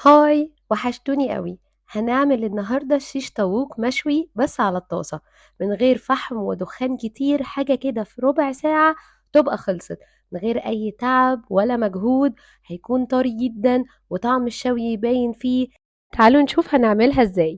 هاي وحشتوني قوي. هنعمل النهاردة شيش طاووق مشوي بس على الطاسة، من غير فحم ودخان كتير. حاجة كده في ربع ساعة تبقى خلصت، من غير أي تعب ولا مجهود. هيكون طري جدا وطعم الشوي يبين فيه. تعالوا نشوف هنعملها ازاي.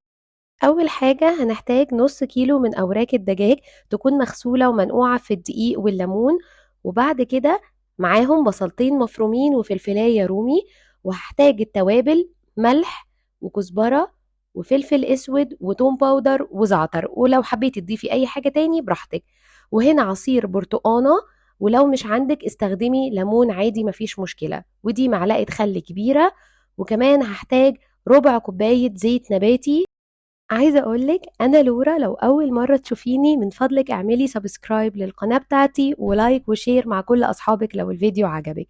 أول حاجة هنحتاج نص كيلو من أوراق الدجاج، تكون مغسولة ومنقوعة في الدقيق والليمون. وبعد كده معاهم بصلتين مفرومين وفلفلاية رومي. وهحتاج التوابل: ملح وكزبرة وفلفل اسود وتوم باودر وزعتر، ولو حبيتي تضيفي اي حاجة تاني براحتك. وهنا عصير برتقانة، ولو مش عندك استخدمي ليمون عادي مفيش مشكلة. ودي معلقة خل كبيرة. وكمان هحتاج ربع كوباية زيت نباتي. عايزة أقولك أنا لورا، لو أول مرة تشوفيني من فضلك اعملي سبسكرايب للقناة بتاعتي ولايك وشير مع كل أصحابك لو الفيديو عجبك.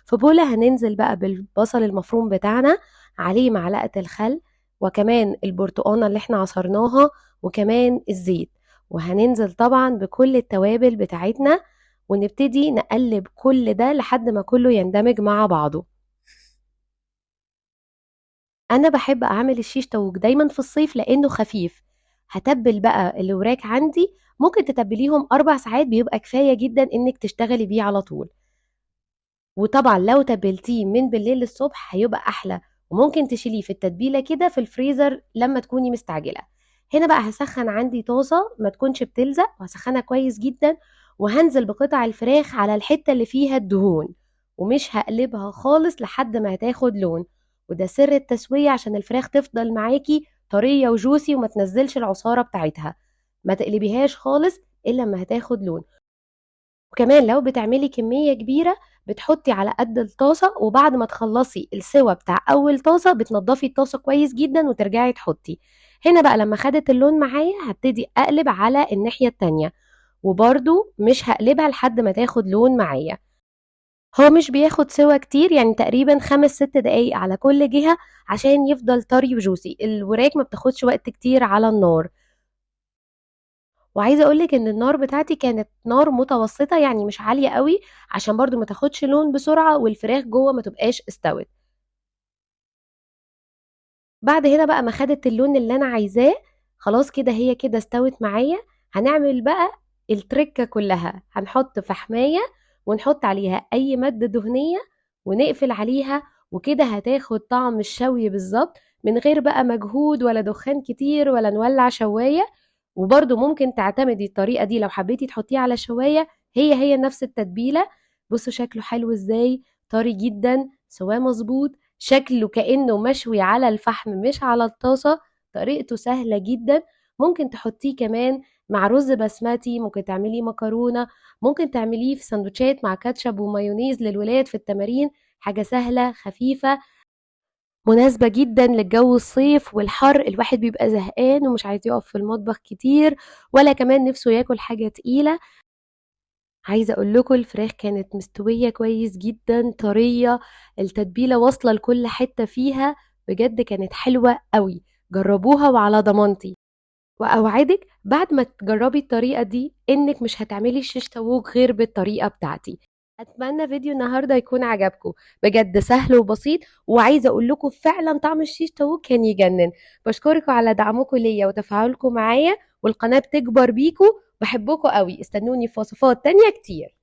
في بولة هننزل بقى بالبصل المفروم بتاعنا، عليه معلقة الخل وكمان البرتقانة اللي احنا عصرناها وكمان الزيت. وهننزل طبعا بكل التوابل بتاعتنا، ونبتدي نقلب كل ده لحد ما كله يندمج مع بعضه. انا بحب اعمل الشيش طاووق دايما في الصيف لانه خفيف. هتبل بقى الوراك عندي، ممكن تتبليهم 4 ساعات بيبقى كفاية جدا انك تشتغلي بيه على طول. وطبعا لو تبلتيه من بالليل للصبح هيبقى احلى. وممكن تشيليه في التتبيلة كده في الفريزر لما تكوني مستعجلة. هنا بقى هسخن عندي طاسة ما تكونش بتلزق، وهسخنها كويس جدا. وهنزل بقطع الفراخ على الحتة اللي فيها الدهون، ومش هقلبها خالص لحد ما هتاخد لون. وده سر التسوية عشان الفراخ تفضل معاكي طرية وجوسي وما تنزلش العصارة بتاعتها. ما تقلبيهاش خالص الا لما هتاخد لون. وكمان لو بتعملي كمية كبيرة بتحطي على قد الطاسة، وبعد ما تخلصي السوا بتاع أول طاسة بتنضفي الطاسة كويس جدا وترجعي تحطي. هنا بقى لما خدت اللون معايا هبتدي أقلب على الناحية التانية، وبرضو مش هقلبها لحد ما تاخد لون معايا. هو مش بياخد سوا كتير، يعني تقريبا 5 6 دقايق على كل جهة عشان يفضل طري وجوسي. الوراك ما بتاخدش وقت كتير على النار. وعايزة اقول لك ان النار بتاعتي كانت نار متوسطة، يعني مش عالية قوي، عشان برضو ما تاخدش لون بسرعة والفراخ جوه ما تبقاش استوت. بعد هنا بقى ما خدت اللون اللي انا عايزاه، خلاص كده هي كده استوت معايا. هنعمل بقى التركة كلها: هنحط فحماية ونحط عليها اي مادة دهنية ونقفل عليها، وكده هتاخد طعم الشوي بالظبط، من غير بقى مجهود ولا دخان كتير ولا نولع شواية. وبرضو ممكن تعتمدي الطريقة دي لو حبيتي تحطيه على شواية، هي نفس التتبيلة. بصوا شكله حلو ازاي، طري جدا، سواه مظبوط، شكله كأنه مشوي على الفحم مش على الطاسة. طريقته سهلة جدا. ممكن تحطيه كمان مع رز بسمتي، ممكن تعمليه مكرونة، ممكن تعمليه في سندوتشات مع كاتشب ومايونيز للولاد في التمارين. حاجة سهلة خفيفة، مناسبة جدا للجو الصيف والحر. الواحد بيبقى زهقان ومش عايز يقف في المطبخ كتير، ولا كمان نفسه ياكل حاجة تقيلة. عايزة اقول لكم الفراخ كانت مستوية كويس جدا، طرية، التتبيلة واصلة لكل حتة فيها. بجد كانت حلوة قوي. جربوها وعلى ضمانتي. واوعدك بعد ما تجربي الطريقة دي انك مش هتعملي الشيش طاووق غير بالطريقة بتاعتي. اتمنى فيديو النهارده يكون عجبكم. بجد سهل وبسيط، وعايزه اقول لكم فعلا طعم الشيش طاووق كان يجنن. بشكركم على دعمكم ليا وتفاعلكم معايا، والقناه بتكبر بيكم. بحبكم قوي، استنوني في وصفات تانية كتير.